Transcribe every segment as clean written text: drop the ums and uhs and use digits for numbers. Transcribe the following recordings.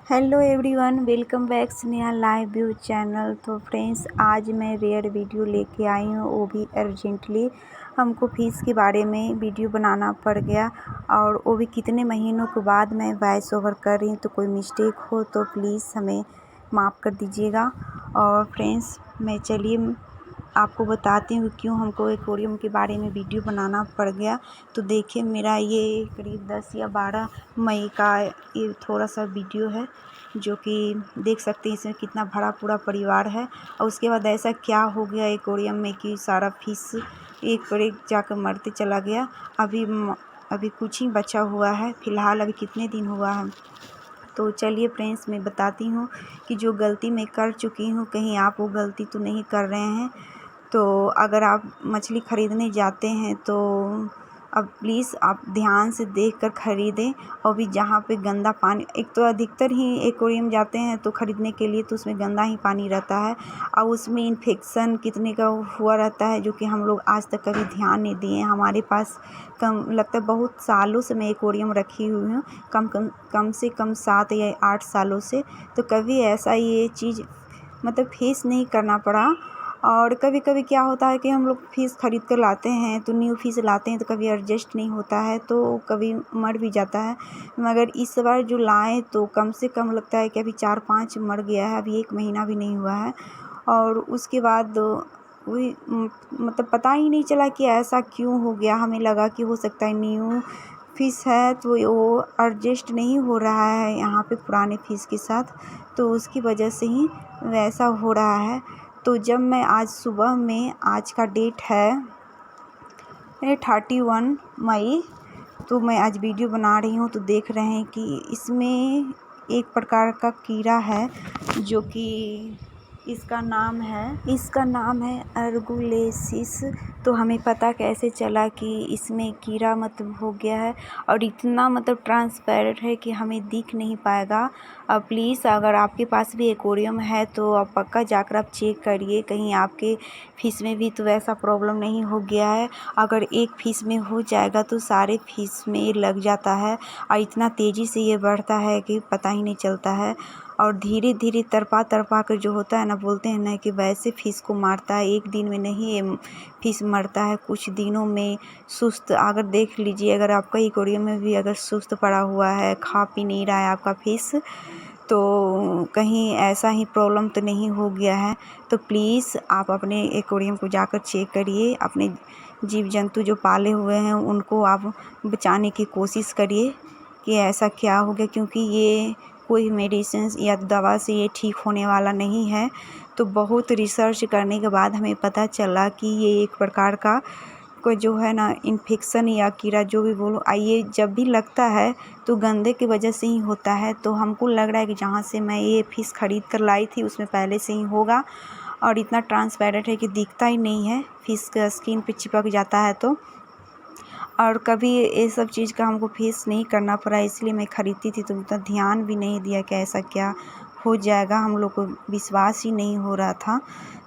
Hello everyone, welcome back Sneha live view channel. तो friends, आज मैं रेयर वीडियो लेके आई हूँ, वो भी अर्जेंटली। हमको फ़ीस के बारे में वीडियो बनाना पड़ गया और वो भी कितने महीनों के बाद मैं वॉइस ओवर कर रही हूँ। तो कोई मिस्टेक हो तो प्लीज़ हमें माफ़ कर दीजिएगा। और फ्रेंड्स, मैं चलिए आपको बताती हूँ क्यों हमको एक्वेरियम के बारे में वीडियो बनाना पड़ गया। तो देखिए, मेरा ये करीब 10 या 12 मई का ये थोड़ा सा वीडियो है, जो कि देख सकते हैं इसमें कितना बड़ा पूरा परिवार है। और उसके बाद ऐसा क्या हो गया एक्वेरियम में कि सारा फिश एक पर एक जाकर मरते चला गया। अभी कुछ ही बचा हुआ है फ़िलहाल, अभी कितने दिन हुआ है। तो चलिए फ्रेंड्स, मैं बताती हूँ कि जो गलती मैं कर चुकी हूँ, कहीं आप वो गलती तो नहीं कर रहे हैं। तो अगर आप मछली ख़रीदने जाते हैं तो अब प्लीज़ आप ध्यान से देख कर ख़रीदें। और भी जहाँ पे गंदा पानी, एक तो अधिकतर ही एक्वेरियम जाते हैं तो ख़रीदने के लिए तो उसमें गंदा ही पानी रहता है और उसमें इन्फेक्शन कितने का हुआ रहता है, जो कि हम लोग आज तक कभी ध्यान नहीं दिए। हमारे पास कम लगता है बहुत सालों से मैं एक्वेरियम रखी हुई हूँ, कम से कम 7 या 8 सालों से। तो कभी ऐसा ये चीज़ मतलब फेस नहीं करना पड़ा। और कभी कभी क्या होता है कि हम लोग फ़िश ख़रीद कर लाते हैं, तो न्यू फ़िश लाते हैं तो कभी एडजस्ट नहीं होता है, तो कभी मर भी जाता है। मगर इस बार जो लाए तो कम से कम लगता है कि अभी 4-5 मर गया है, अभी 1 महीना भी नहीं हुआ है। और उसके बाद वही मतलब पता ही नहीं चला कि ऐसा क्यों हो गया। हमें लगा कि हो सकता है न्यू फ़िश है तो वो एडजस्ट नहीं हो रहा है यहाँ पे पुराने फ़िश के साथ, तो उसकी वजह से ही वैसा हो रहा है। तो जब मैं आज सुबह में, आज का डेट है 31 मई, तो मैं आज वीडियो बना रही हूँ तो देख रहे हैं कि इसमें एक प्रकार का कीड़ा है, जो कि इसका नाम है अर्गुलेसिस। तो हमें पता कैसे चला कि इसमें कीड़ा मतलब हो गया है और इतना मतलब ट्रांसपेरेंट है कि हमें दिख नहीं पाएगा। अब प्लीज़ अगर आपके पास भी एक्वेरियम है तो आप पक्का जाकर आप चेक करिए, कहीं आपके फ़िश में भी तो ऐसा प्रॉब्लम नहीं हो गया है। अगर एक फ़िश में हो जाएगा तो सारे फ़िश में लग जाता है और इतना तेज़ी से ये बढ़ता है कि पता ही नहीं चलता है। और धीरे धीरे तरपा कर जो होता है ना, बोलते हैं ना कि वैसे फ़िश को मारता है। एक दिन में नहीं ये फ़िश मरता है, कुछ दिनों में सुस्त। अगर देख लीजिए, अगर आपका एक्वेरियम में भी अगर सुस्त पड़ा हुआ है, खा पी नहीं रहा है आपका फ़िश, तो कहीं ऐसा ही प्रॉब्लम तो नहीं हो गया है। तो प्लीज़ आप अपने एक्वेरियम को जाकर चेक करिए। अपने जीव जंतु जो पाले हुए हैं उनको आप बचाने की कोशिश करिए कि ऐसा क्या हो गया, क्योंकि ये कोई मेडिसिन या दवा से ये ठीक होने वाला नहीं है। तो बहुत रिसर्च करने के बाद हमें पता चला कि ये एक प्रकार का को जो है ना इन्फेक्शन या कीड़ा जो भी बोलो, ये जब भी लगता है तो गंदे की वजह से ही होता है। तो हमको लग रहा है कि जहाँ से मैं ये फ़िश ख़रीद कर लाई थी उसमें पहले से ही होगा। और इतना ट्रांसपेरेंट है कि दिखता ही नहीं है, फ़िश का स्किन पे चिपक जाता है। तो और कभी ये सब चीज़ का हमको फेस नहीं करना पड़ा, इसलिए मैं ख़रीदती थी तो उतना ध्यान भी नहीं दिया कि ऐसा क्या हो जाएगा। हम लोग को विश्वास ही नहीं हो रहा था।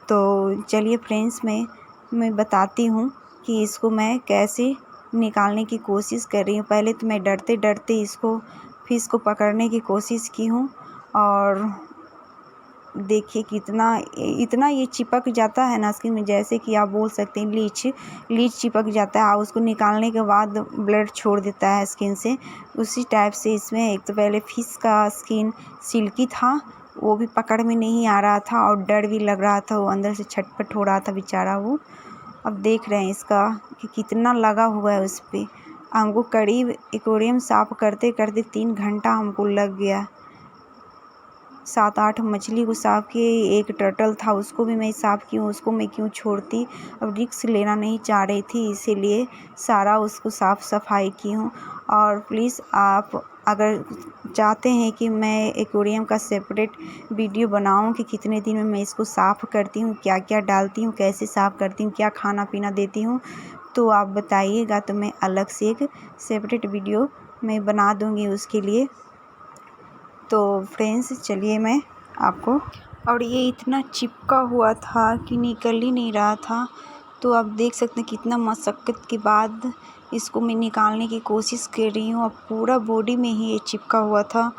तो चलिए फ्रेंड्स, मैं बताती हूँ कि इसको मैं कैसे निकालने की कोशिश कर रही हूँ। पहले तो मैं डरते डरते इसको फ़िश को पकड़ने की कोशिश की हूँ और देखिए कितना इतना ये चिपक जाता है ना स्किन में, जैसे कि आप बोल सकते हैं लीच चिपक जाता है और उसको निकालने के बाद ब्लड छोड़ देता है स्किन से। उसी टाइप से इसमें, एक तो पहले फ़िश का स्किन सिल्की था, वो भी पकड़ में नहीं आ रहा था और डर भी लग रहा था, वो अंदर से छटपट हो रहा था बेचारा वो। अब देख रहे हैं इसका कि कितना लगा हुआ है उस पर। हमको करीब एक्वेरियम साफ़ करते करते 3 घंटा हमको लग गया। 7-8 मछली को साफ़ किए, एक टर्टल था उसको भी मैं साफ़ की हूँ, उसको मैं क्यों छोड़ती। अब रिस्क लेना नहीं चाह रही थी, इसीलिए सारा उसको साफ़ सफाई की हूँ। और प्लीज़ आप अगर चाहते हैं कि मैं एक्वेरियम का सेपरेट वीडियो बनाऊं कि कितने दिन में मैं इसको साफ़ करती हूँ, क्या क्या डालती हूँ, कैसे साफ़ करती हूँ, क्या खाना पीना देती हूँ, तो आप बताइएगा, तो मैं अलग से एक सेपरेट वीडियो मैं बना दूँगी उसके लिए। तो फ्रेंड्स चलिए मैं आपको, और ये इतना चिपका हुआ था कि निकल ही नहीं रहा था। तो आप देख सकते हैं कितना मशक्क़त के बाद इसको मैं निकालने की कोशिश कर रही हूँ। अब पूरा बॉडी में ही ये चिपका हुआ था।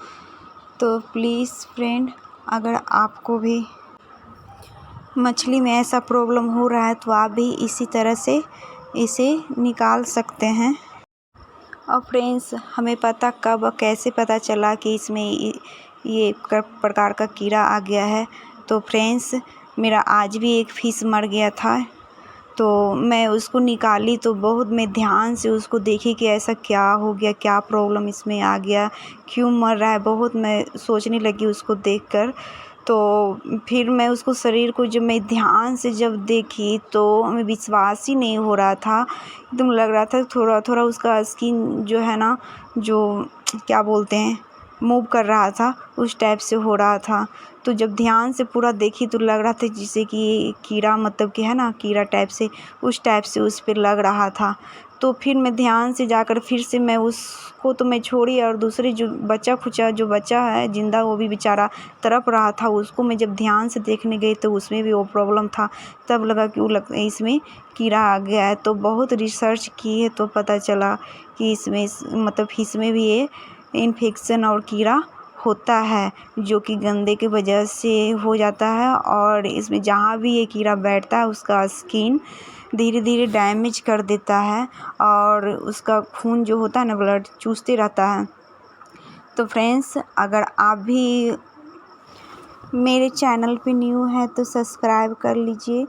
तो प्लीज़ फ्रेंड, अगर आपको भी मछली में ऐसा प्रॉब्लम हो रहा है तो आप भी इसी तरह से इसे निकाल सकते हैं। और फ्रेंड्स, हमें कब कैसे पता चला कि इसमें ये प्रकार का कीड़ा आ गया है। तो फ्रेंड्स, मेरा आज भी एक फ़िश मर गया था, तो मैं उसको निकाली तो बहुत मैं ध्यान से उसको देखी कि ऐसा क्या हो गया, क्या प्रॉब्लम इसमें आ गया, क्यों मर रहा है, बहुत मैं सोचने लगी उसको देखकर। तो फिर मैं उसको शरीर को जब मैं ध्यान से जब देखी तो हमें विश्वास ही नहीं हो रहा था। एकदम लग रहा था थोड़ा थोड़ा उसका स्किन जो है ना, जो क्या बोलते हैं, मूव कर रहा था, उस टाइप से हो रहा था। तो जब ध्यान से पूरा देखी तो लग रहा था जैसे कि कीड़ा, मतलब कि है ना, कीड़ा टाइप से, उस टाइप से उस पर लग रहा था। तो फिर मैं ध्यान से जाकर फिर से मैं उसको तो मैं छोड़ी, और दूसरे जो बच्चा है जिंदा, वो भी बेचारा तड़प रहा था, उसको मैं जब ध्यान से देखने गई तो उसमें भी वो प्रॉब्लम था। तब लगा कि इसमें कीड़ा आ गया है। तो बहुत रिसर्च की है तो पता चला कि इसमें मतलब फिश में भी ये इन्फेक्शन और कीड़ा होता है, जो कि गंदे की वजह से हो जाता है। और इसमें जहाँ भी ये कीड़ा बैठता है उसका स्किन धीरे धीरे डैमेज कर देता है, और उसका खून जो होता है ना, ब्लड चूसते रहता है। तो फ्रेंड्स, अगर आप भी मेरे चैनल पे न्यू है तो सब्सक्राइब कर लीजिए,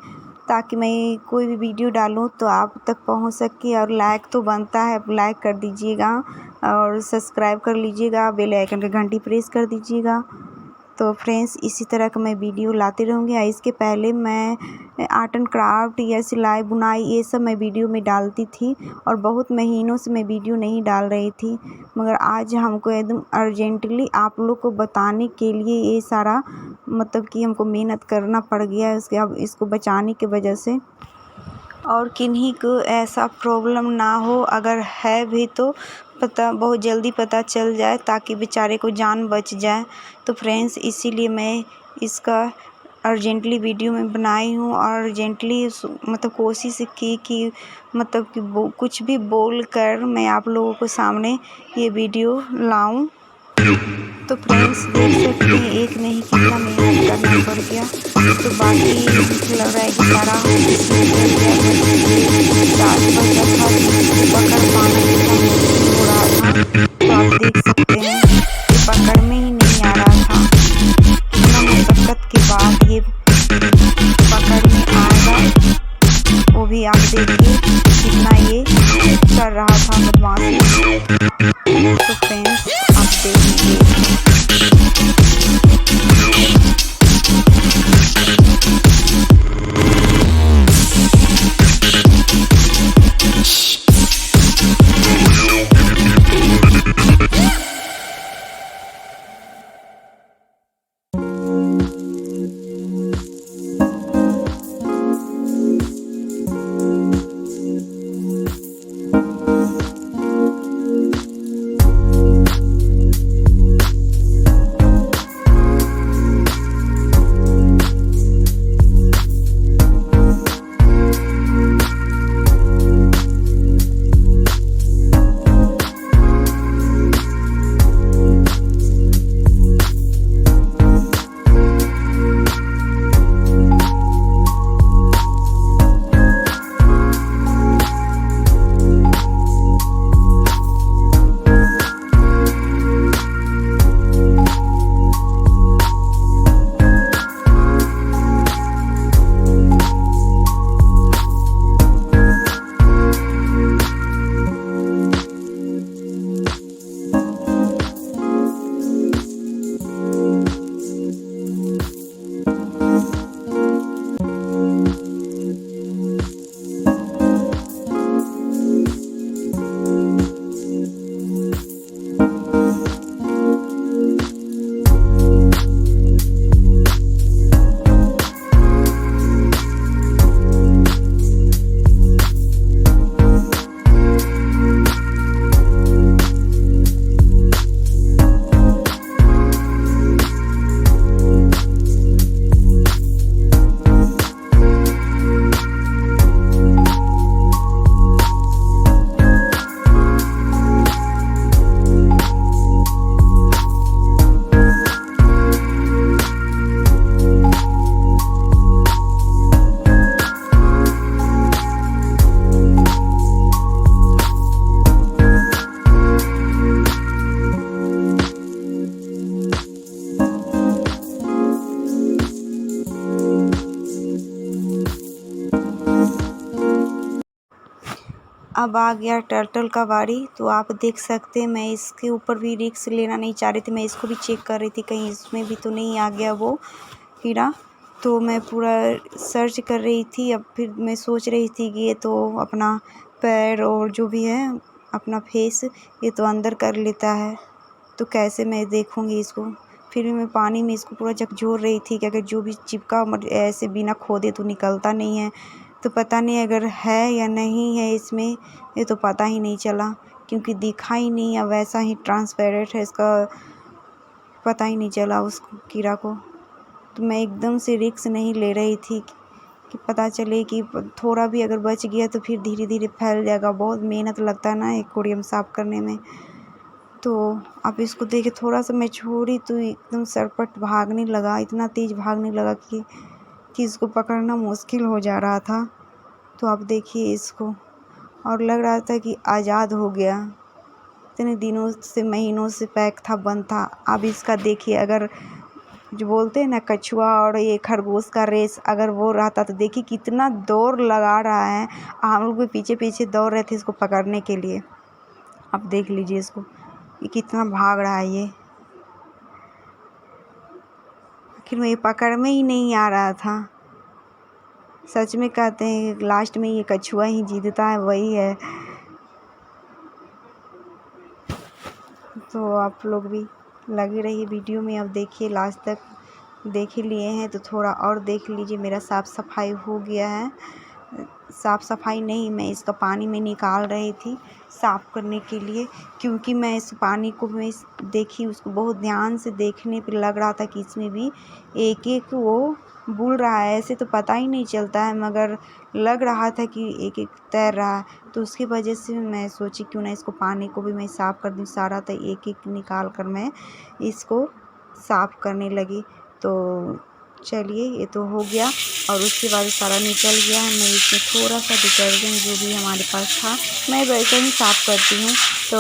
ताकि मैं कोई भी वीडियो डालूँ तो आप तक पहुंच सके। और लाइक तो बनता है, लाइक कर दीजिएगा और सब्सक्राइब कर लीजिएगा, बेल आइकन की घंटी प्रेस कर दीजिएगा। तो फ्रेंड्स, इसी तरह का मैं वीडियो लाते रहूँगी। इसके पहले मैं आर्ट एंड क्राफ्ट या सिलाई बुनाई ये सब मैं वीडियो में डालती थी, और बहुत महीनों से मैं वीडियो नहीं डाल रही थी, मगर आज हमको एकदम अर्जेंटली आप लोग को बताने के लिए ये सारा, मतलब कि हमको मेहनत करना पड़ गया है अब इसको बचाने की वजह से। और किन्हीं को ऐसा प्रॉब्लम ना हो, अगर है भी तो बहुत जल्दी पता चल जाए, ताकि बेचारे को जान बच जाए। तो फ्रेंड्स, इसीलिए मैं इसका अर्जेंटली वीडियो में बनाई हूँ, और अर्जेंटली मतलब कोशिश की कि मतलब कि कुछ भी बोल कर मैं आप लोगों को सामने ये वीडियो लाऊं। तो फ्रेंड्स, देख सकते हैं एक नहीं कितना मेहनत करना पड़ गया। तो बाकी लग रहा है कि सारा निकल गया है। चार बचा था जिसको पकड़ पाना कितना मुश्किल हो रहा था। तो आप देख सकते हैं कि पकड़ में ही नहीं आ रहा था, कितना मशक्कत के बाद ये पकड़ में आएगा। वो भी आप देखिए कितना ये कर रहा था बदमाशी। तो फ्रेंड्स, आप देखिए। अब आ गया टर्टल का बारी। तो आप देख सकते हैं मैं इसके ऊपर भी रिस्क लेना नहीं चाह रही थी। मैं इसको भी चेक कर रही थी कहीं इसमें भी तो नहीं आ गया वो कीड़ा। तो मैं पूरा सर्च कर रही थी। अब फिर मैं सोच रही थी कि ये तो अपना पैर और जो भी है अपना फेस ये तो अंदर कर लेता है, तो कैसे मैं देखूँगी इसको। फिर भी मैं पानी में इसको पूरा झकझोर रही थी कि अगर जो भी चिपका ऐसे बिना खोदे तो निकलता नहीं है। तो पता नहीं अगर है या नहीं है इसमें, ये तो पता ही नहीं चला क्योंकि दिखा ही नहीं है, वैसा ही ट्रांसपेरेंट है इसका, पता ही नहीं चला उस कीड़ा को। तो मैं एकदम से रिस्क नहीं ले रही थी कि पता चले कि थोड़ा भी अगर बच गया तो फिर धीरे धीरे फैल जाएगा। बहुत मेहनत लगता है ना एक्वेरियम साफ़ करने में। तो अब इसको देखे थोड़ा सा मैं छोड़ी तो एकदम सरपट भागने लगा, इतना तेज़ भागने लगा कि इसको पकड़ना मुश्किल हो जा रहा था। तो अब देखिए इसको, और लग रहा था कि आज़ाद हो गया। इतने दिनों से महीनों से पैक था, बंद था। अब इसका देखिए, अगर जो बोलते हैं ना कछुआ और ये खरगोश का रेस अगर वो रहता तो देखिए कितना दौड़ लगा रहा है। हम लोग भी पीछे पीछे दौड़ रहे थे इसको पकड़ने के लिए। अब देख लीजिए इसको, ये कितना भाग रहा है। ये आखिर में ये पकड़ में ही नहीं आ रहा था। सच में कहते हैं लास्ट में ये कछुआ ही जीतता है, वही है। तो आप लोग भी लगे रहिए वीडियो में। अब देखिए लास्ट तक देख ही लिए हैं तो थोड़ा और देख लीजिए। मेरा साफ़ सफाई हो गया है। साफ़ सफाई नहीं, मैं इसका पानी में निकाल रही थी साफ़ करने के लिए, क्योंकि मैं इस पानी को मैं देखी उसको बहुत ध्यान से देखने पे लग रहा था कि इसमें भी एक एक वो बुल रहा है। ऐसे तो पता ही नहीं चलता है, मगर लग रहा था कि एक एक तैर रहा है। तो उसकी वजह से मैं सोची क्यों ना इसको पानी को भी मैं साफ़ कर दूँ सारा। तो एक एक निकाल कर मैं इसको साफ़ करने लगी। तो चलिए ये तो हो गया, और उसके बाद सारा निकल गया है। मैं इसमें थोड़ा सा डिटर्जेंट जो भी हमारे पास था, मैं वैसे ही साफ़ करती हूँ तो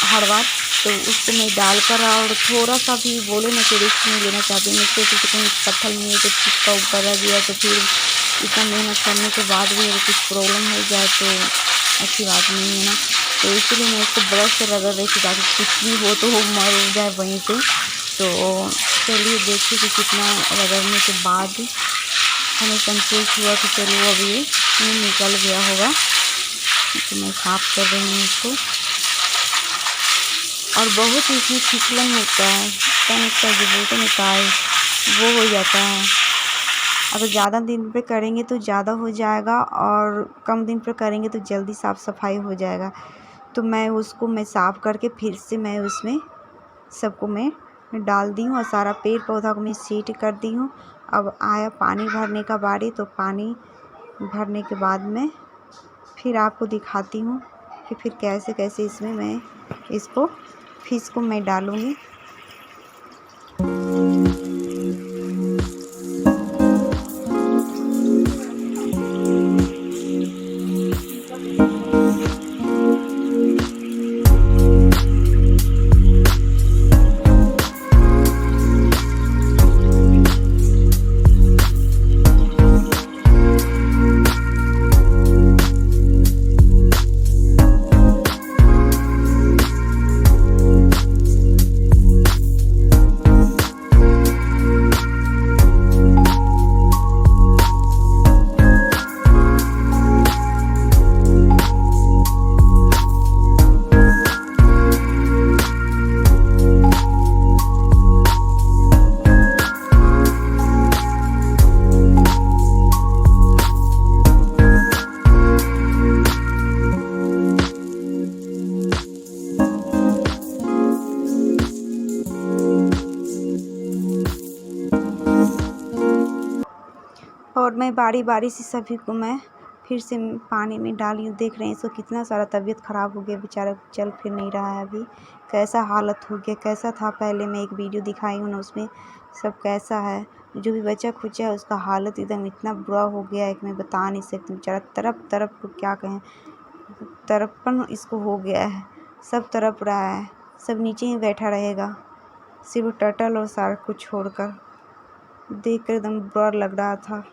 हर बार, तो उसको मैं डालकर और थोड़ा सा भी बोले ना कि रिस्क नहीं लेना चाहती हूँ इससे, तो कहीं पत्थर नहीं है तो चिपका ऊपर रह गया तो फिर इतना मेहनत करने के बाद भी अगर कुछ प्रॉब्लम हो जाए तो अच्छी बात नहीं है ना। तो इसलिए मैं इसको ब्रश से रगड़ रही थी ताकि कुछ भी हो तो वो मर जाए वहीं पे। तो चलिए देखिए कि कितना रगड़ने के बाद हमें संतोष हुआ कि चलो अब ये निकल गया होगा। तो मैं साफ़ कर रही हूँ इसको, और बहुत ही इसमें फिसलन होता है, तन इसका जो बोलते हैं काई वो हो जाता है। अगर ज़्यादा दिन पे करेंगे तो ज़्यादा हो जाएगा, और कम दिन पे करेंगे तो जल्दी साफ़ सफाई हो जाएगा। तो मैं उसको मैं साफ़ करके फिर से मैं उसमें सबको मैं डाल दी हूँ, और सारा पेड़ पौधा को मैं सीट कर दी हूँ। अब आया पानी भरने का बारी, तो पानी भरने के बाद में फिर आपको दिखाती हूँ कि फिर कैसे कैसे इसमें मैं इसको फिश को मैं डालूँगी। और मैं बारी बारी से सभी को मैं फिर से पानी में डाली हूँ। देख रहे हैं इसको कितना सारा तबीयत ख़राब हो गया बेचारा, चल फिर नहीं रहा है अभी। कैसा हालत हो गया, कैसा था पहले मैं एक वीडियो दिखाई हूँ ना, उसमें सब कैसा है। जो भी बचा खुचा है उसका हालत एकदम इतना बुरा हो गया है कि मैं बता नहीं सकती। बेचारा तरफ तरफ को क्या कहें, तरपन इसको हो गया है, सब तरफ रहा है, सब नीचे ही बैठा रहेगा सिर्फ टर्टल और शार्क को छोड़कर। देख कर एकदम बुरा लग रहा था।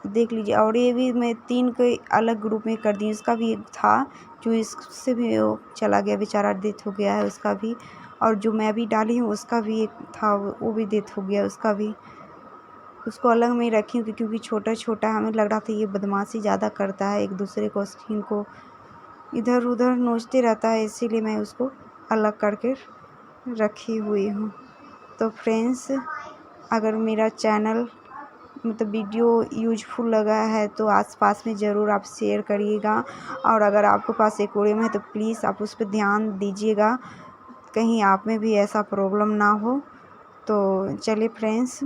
देख लीजिए। और ये भी मैं 3 के अलग ग्रुप में कर दी। इसका भी एक था जो इससे भी वो चला गया बेचारा, डेथ हो गया है उसका भी। और जो मैं भी डाली हूँ उसका भी एक था, वो भी डेथ हो गया उसका भी। उसको अलग में रखी हूँ क्योंकि छोटा छोटा हमें लग रहा था ये बदमाशी ज़्यादा करता है, एक दूसरे को स्किन को इधर उधर नोचते रहता है, इसीलिए मैं उसको अलग करके रखी हुई हूँ। तो फ्रेंड्स, अगर मेरा चैनल मतलब वीडियो यूजफुल लगा है तो आसपास में ज़रूर आप शेयर करिएगा। और अगर आपके पास एक्वेरियम है तो प्लीज़ आप उस पर ध्यान दीजिएगा, कहीं आप में भी ऐसा प्रॉब्लम ना हो। तो चलिए फ्रेंड्स,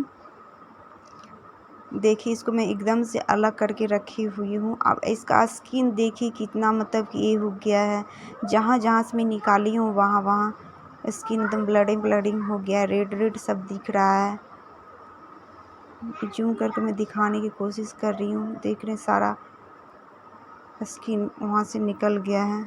देखिए इसको मैं एकदम से अलग करके रखी हुई हूँ। अब इसका स्किन देखिए कितना मतलब कि ये हो गया है, जहाँ जहाँ से मैं निकाली हूँ वहाँ वहाँ स्किन एकदम ब्लडिंग ब्लडिंग हो गया है, रेड रेड सब दिख रहा है। जूम करके मैं दिखाने की कोशिश कर रही हूँ, देख रहे हैं सारा स्किन वहाँ से निकल गया है।